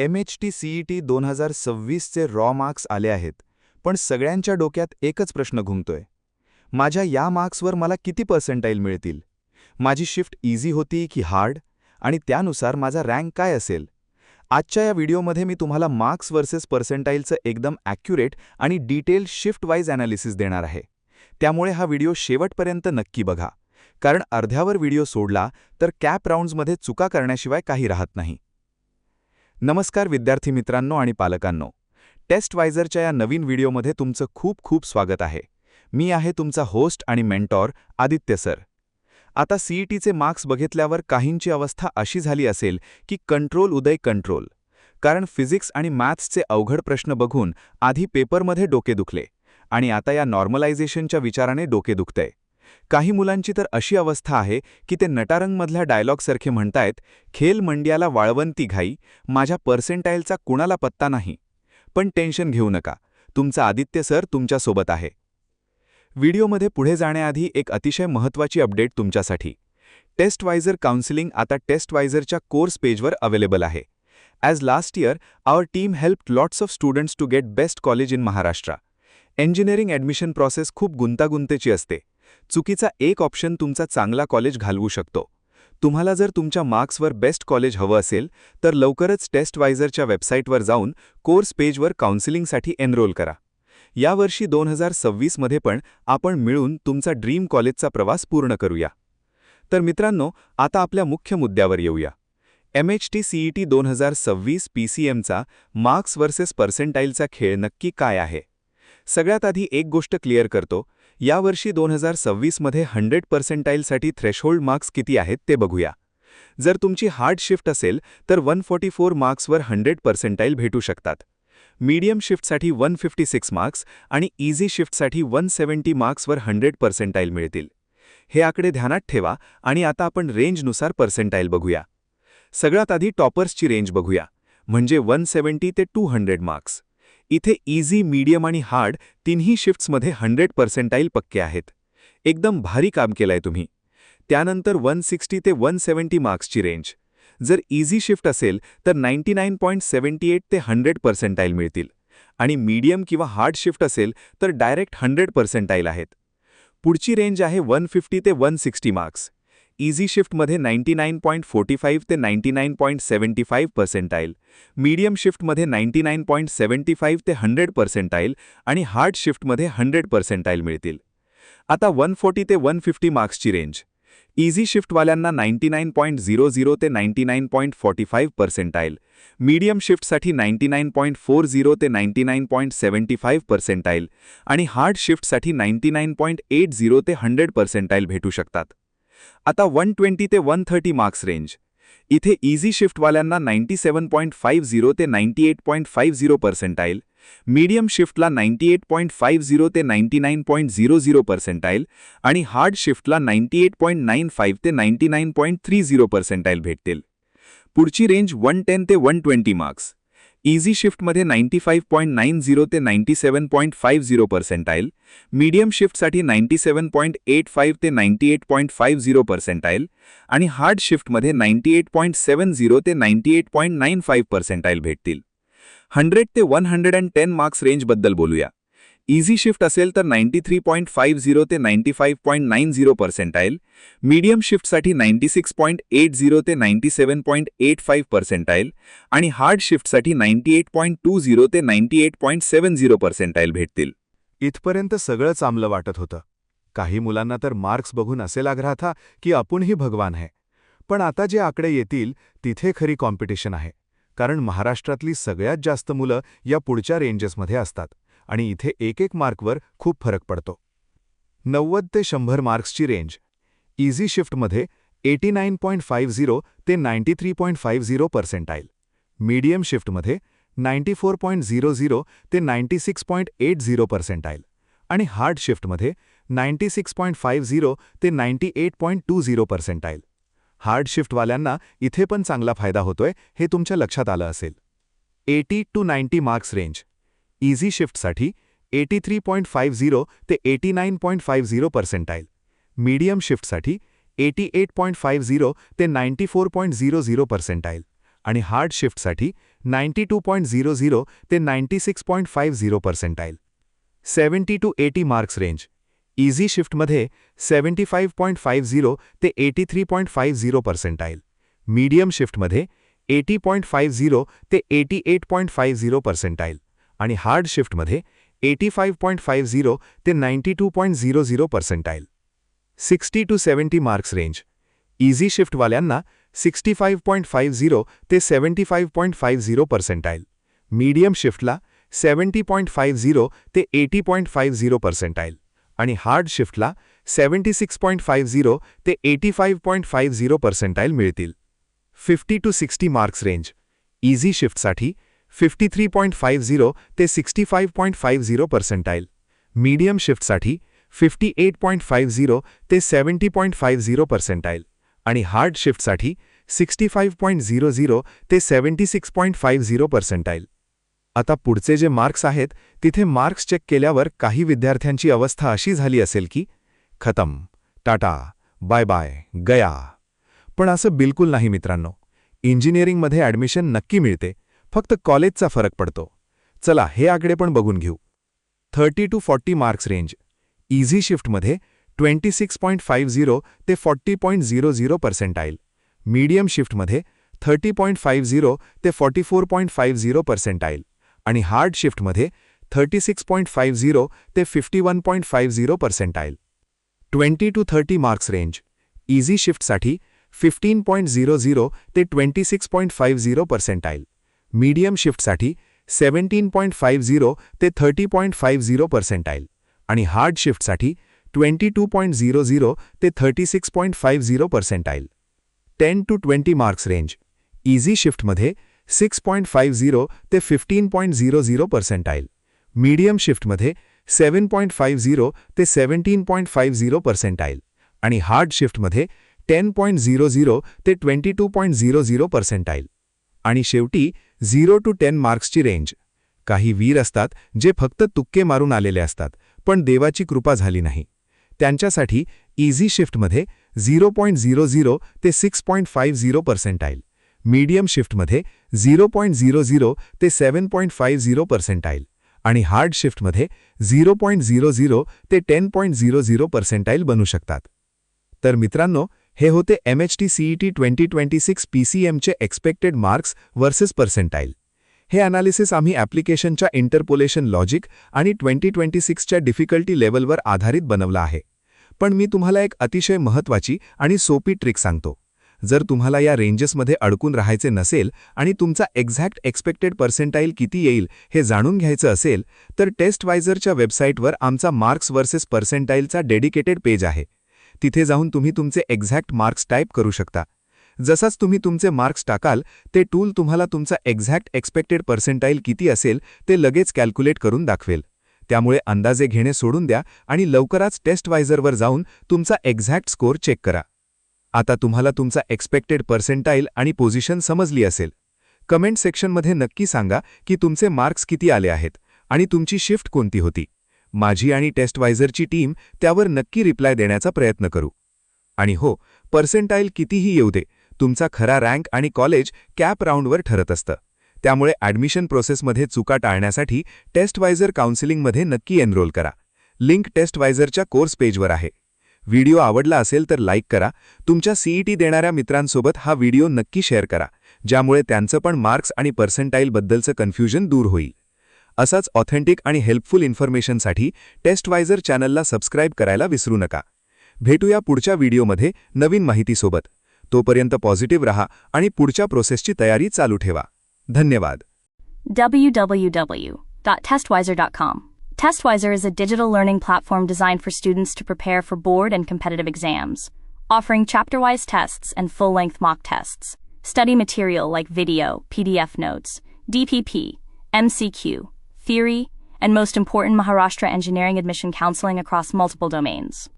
MHT CET 2026चे raw marks आले आहेत, पण सगळ्यांच्या डोक्यात एकच प्रश्न घुमतोय. माझ्या या मार्क्सवर मला किती पर्सेंटाईल मिळतील? माझी शिफ्ट इझी होती की हार्ड? आणि त्यानुसार माझा रँक काय असेल? आजच्या या व्हिडिओमध्ये मी तुम्हाला मार्क्स वर्सेस पर्सेंटाईलचं एकदम ॲक्युरेट आणि डिटेल शिफ्ट वाईज ॲनालिसिस देणार आहे. त्यामुळे हा व्हिडिओ शेवटपर्यंत नक्की बघा, कारण अर्ध्यावर व्हिडिओ सोडला तर कॅप राऊंड्समध्ये चुका करण्याशिवाय काही राहत नाही. नमस्कार विद्यार्थी मित्रांनो आणि पालकांनो, टेस्टवायझरच्या या नवीन व्हिडिओमध्ये तुमचं खूप खूप स्वागत आहे. मी आहे तुमचा होस्ट आणि मेंटॉर आदित्य सर. आता CETचे मार्क्स बघितल्यावर काहींची अवस्था अशी झाली असेल की कंट्रोल उदय कंट्रोल, कारण फिजिक्स आणि मॅथ्सचे अवघड प्रश्न बघून आधी पेपरमध्ये डोके दुखले आणि आता या नॉर्मलायझेशनच्या विचाराने डोके दुखतंय. काही मुलांची तर अशी अवस्था आहे की ते नटारंगमधल्या डायलॉगसारखे म्हणतायत, खेल मंड्याला वाळवंती घाई, माझ्या पर्सेंटाईलचा कुणाला पत्ता नाही. पण टेन्शन घेऊ नका, तुमचा आदित्य सर तुमच्यासोबत आहे. व्हिडिओमध्ये पुढे जाण्याआधी एक अतिशय महत्त्वाची अपडेट तुमच्यासाठी. टेस्टवायझर काउन्सिलिंग आता टेस्टवायझरच्या कोर्स पेजवर अवेलेबल आहे. As last year, our team helped lots of students to get best college in Maharashtra. Engineering admission process खूप गुंतागुंतीची असते. चुकीचा एक ऑप्शन तुमचा चांगला कॉलेज घालवू शकतो. तुम्हाला जर तुमच्या मार्क्सवर बेस्ट कॉलेज हवं असेल तर लवकरच टेस्टवायझरच्या वेबसाईटवर जाऊन कोर्स पेजवर काउन्सिलिंगसाठी एनरोल करा. यावर्षी 2026 मध्ये पण आपण मिळून तुमचा ड्रीम कॉलेजचा प्रवास पूर्ण करूया. तर मित्रांनो, आता आपल्या मुख्य मुद्द्यावर येऊया. MHT CET 2026 PCMचा मार्क्स वर्सेस पर्सेंटाईलचा खेळ नक्की काय आहे? सगळ्यात आधी एक गोष्ट क्लिअर करतो. यावर्षी 2026 मध्ये 100 पर्सेंटाईलसाठी थ्रेशहोल्ड मार्क्स किती आहेत ते बघूया. जर तुमची हार्ड शिफ्ट असेल तर 144 मार्क्सवर 100 पर्सेंटाईल भेटू शकतात. मीडियम शिफ्टसाठी 156 मार्क्स आणि इझी शिफ्टसाठी 170 मार्क्सवर 100 पर्सेंटाईल मिळतील. हे आकडे ध्यानात ठेवा आणि आता आपण रेंजनुसार पर्सेंटाईल बघूया. सगळ्यात आधी टॉपर्सची रेंज बघूया, म्हणजे 170 ते 200 मार्क्स. इथे इझी, मीडियम आणि हार्ड तिन्ही शिफ्ट्समध्ये 100 पर्सेंटाईल पक्के आहेत. एकदम भारी काम केलंय तुम्ही. त्यानंतर 160 ते 170 मार्क्सची रेंज. जर इझी शिफ्ट असेल तर 99.78 ते 100 पर्सेंटाईल मिळतील आणि मीडियम किंवा हार्ड शिफ्ट असेल तर डायरेक्ट 100 पर्सेंटाईल आहेत. पुढची रेंज आहे 150 ते 160 मार्क्स. इझी शिफ्टमध्ये 99.45 ते 99.75 पर्सेंटाईल, मीडियम शिफ्टमध्ये 99.75 ते 100 पर्सेंटाईल आणि हार्ड शिफ्टमध्ये 100 पर्सेंटाईल मिळतील. आता 140 ते 150 मार्क्सची रेंज. इझी शिफ्टवाल्यांना 99.00 ते 99.45 पर्सेंटाईल, मीडियम शिफ्टसाठी 99.40 ते 99.75 पर्सेंटाईल आणि हार्ड शिफ्टसाठी 99.80 ते 100 पर्सेंटाईल भेटू शकतात. आता 120 ते 130 मार्क्स रेंज. इथे इझी शिफ्टवाल्यांना 97.50 ते 98.50 पर्सेंटाईल, मीडियम शिफ्टला 98.50 ते 99.00 पर्सेंटाईल आणि हार्ड शिफ्टला 98.95 ते 99.30 पर्सेंटाईल भेटतील. पुढची रेंज 110 ते 120 मार्क्स. इझी शिफ्टमध्ये 95.90 ते 97.50 पर्सेंटाईल, मीडियम शिफ्टसाठी 97.85 ते 98.50 पर्सेंटाईल आणि हार्ड शिफ्टमध्ये 98.70 ते 98.95 पर्सेंटाईल भेटतील. 100 ते 110 मार्क्स रेंजबद्दल बोलूया. इझी शिफ्ट असेल तर 93.50 ते 95.90 पर्सेंटाईल, मीडियम शिफ्टसाठी 96.80 ते 97.85 पर्सेंटाईल आणि हार्ड शिफ्टसाठी 98.20 ते 98.70 पर्सेंटाईल भेटतील. इथपर्यंत सगळं चांगलं वाटत होतं. काही मुलांना तर मार्क्स बघून असे लाग रहा था की आपणही भगवान है. पण आता जे आकडे येतील तिथे खरी कॉम्पिटिशन आहे, कारण महाराष्ट्रातली सगळ्यात जास्त मुलं या पुढच्या रेंजेसमध्ये असतात आणि इथे एक मार्कवर खूप फरक पडतो. 90 ते 100 मार्क्सची रेंज. इझी शिफ्टमध्ये 89.50 ते 93.50 पर्सेंटाईल, मीडियम शिफ्टमध्ये 94.00 ते 96.80 पर्सेंटाईल आणि हार्ड शिफ्टमध्ये 96.50 ते 98.20 पर्सेंटाईल. हार्ड शिफ्टवाल्यांना इथे पण चांगला फायदा होतोय हे तुमच्या लक्षात आलं असेल. 80 to 90 मार्क्स रेंज. इझी शिफ्टसाठी 83.50 ते 89.50 पर्सेंटाईल, मीडियम शिफ्टसाठी 88.50 ते 94.00 पर्सेंटाईल आणि हार्ड शिफ्टसाठी 92.00 ते 96.50 percentile. 70 to 80 marks range. Easy शिफ्टमध्ये 75.50 ते 83.50 पर्सेंटाईल. मीडियम शिफ्टमध्ये 80.50 ते 88.50 पर्सेंटाईल आणि हार्ड शिफ्टमध्ये 85.50 ते 92.00 percentile. 60 to 70 marks range. Easy शिफ्टवाल्यांना 65.50 ते 75.50 पर्सेंटाईल. मीडियम शिफ्टला 70.50 ते 80.50 पर्सेंटाईल आणि हार्ड शिफ्टला 76.50 ते 85.50 पर्सेंटाईल मिळतील. 50 to 60 मार्क्स रेंज. इझी शिफ्टसाठी 53.50 ते 65.50 पर्सेंटाईल. मीडियम शिफ्टसाठी 58.50 ते 70.50 पर्सेंटाईल आणि हार्ड शिफ्टसाठी 65.00 ते 76.50 पर्सेंटाईल. आता पुढचे जे मार्क्स आहेत तिथे मार्क्स चेक केल्यावर काही विद्यार्थ्यांची अवस्था अशी झाली असेल की खतम, टाटा, बाय बाय, गया. पण असं बिलकुल नाही मित्रांनो. इंजिनिअरिंगमध्ये ॲडमिशन नक्की मिळते, फक्त कॉलेजचा फरक पडतो. चला हे आकडे पण बघून घेऊ. 30 to 40 मार्क्स रेंज. इझी शिफ्टमध्ये 26.50 ते 40.00 पर्सेंटाईल. मीडियम शिफ्टमध्ये 30.50 ते 44.50 पर्सेंटाईल आणि हार्ड शिफ्टमध्ये 36.50 ते 51.50 percentile. 20 to 30 marks range. Easy शिफ्टसाठी 15.00 ते 26.50 पर्सेंटाईल. मीडियम शिफ्टसाठी 17.50 ते 30.50 पर्सेंटाईल आणि हार्ड शिफ्टसाठी 22.00 ते 36.50 percentile. 10 to 20 marks range. Easy शिफ्टमध्ये 6.50 ते 15.00 पर्सेंटाईल. मीडियम शिफ्टमध्ये 7.50 ते 17.50 पर्सेंटाईल आणि हार्ड शिफ्टमध्ये 10.00 ते 22.00 पर्सेंटाईल. आणि शेवटी 0 to 10 मार्क्सची रेंज. काही वीर असतात जे फक्त तुक्के मारून आलेले असतात, पण देवाची कृपा झाली नाही. त्यांच्यासाठी इझी शिफ्टमध्ये 0.00 ते 6.50 पर्सेंटाईल. मीडियम शिफ्टमध्ये 0.00 ते 7.50 पर्सेंटाईल आणि हार्ड शिफ्टमध्ये 0.00 ते 10.00 पर्सेंटाईल बनू शकतात. तर मित्रांनो, हे होते MHT CET 2026 PCMचे एक्सपेक्टेड मार्क्स वर्सेस पर्सेंटाईल. हे ॲनालिसिस आम्ही ॲप्लिकेशनच्या इंटरपोलेशन लॉजिक आणि 2026च्या डिफिकल्टी लेवलवर आधारित बनवला आहे. पण मी तुम्हाला एक अतिशय महत्त्वाची आणि सोपी ट्रिक सांगतो. जर तुम्हाला या रेंजेसमध्ये अडकून राहायचे नसेल आणि तुमचा एक्झॅक्ट एक्सपेक्टेड पर्सेंटाईल किती येईल हे जाणून घ्यायचं असेल, तर टेस्टवायझरच्या वेबसाईटवर आमचा मार्क्स वर्सेस पर्सेंटाईलचा डेडिकेटेड पेज आहे. तिथे जाऊन तुम्ही तुमचे एक्झॅक्ट मार्क्स टाईप करू शकता. जसाच तुम्ही तुमचे मार्क्स टाकाल, ते टूल तुम्हाला तुमचा एक्झॅक्ट एक्सपेक्टेड पर्सेंटाईल किती असेल ते लगेच कॅल्क्युलेट करून दाखवेल. त्यामुळे अंदाजे घेणे सोडून द्या आणि लवकरच टेस्टवायझरवर जाऊन तुमचा एक्झॅक्ट स्कोअर चेक करा. आता तुम्हाला तुमचा एक्सपेक्टेड पर्सेंटाईल आणि पोझिशन समजली असेल. कमेंट सेक्शनमध्ये नक्की सांगा की तुमचे मार्क्स किती आले आहेत आणि तुमची शिफ्ट कोणती होती. माझी आणि टेस्टवायझरची टीम त्यावर नक्की रिप्लाय देण्याचा प्रयत्न करू. आणि हो, पर्सेंटाईल कितीही येऊ दे, तुमचा खरा रँक आणि कॉलेज कॅप राऊंडवर ठरत असतं. त्यामुळे ॲडमिशन प्रोसेसमध्ये चुका टाळण्यासाठी टेस्टवायझर काउन्सिलिंगमध्ये नक्की एनरोल करा. लिंक टेस्टवायझरच्या कोर्स पेजवर आहे. व्हिडिओ आवडला असेल तर लाईक करा. तुमच्या CET देणाऱ्या मित्रांसोबत हा व्हिडिओ नक्की शेअर करा, ज्यामुळे त्यांचं पण मार्क्स आणि पर्सेंटाईलबद्दलचं कन्फ्युजन दूर होईल. असाच ऑथेंटिक आणि हेल्पफुल इन्फॉर्मेशनसाठी टेस्टवायझर चॅनलला सबस्क्राईब करायला विसरू नका. भेटूया पुढच्या व्हिडिओमध्ये नवीन माहितीसोबत. तोपर्यंत पॉझिटिव्ह रहा आणि पुढच्या प्रोसेसची तयारी चालू ठेवा. धन्यवाद. www.testwiser.com. Testwiser is a digital learning platform designed for students to prepare for board and competitive exams, offering chapter-wise tests and full-length mock tests. Study material like video, PDF notes, DPP, MCQ, theory, and most important, Maharashtra engineering admission counseling across multiple domains.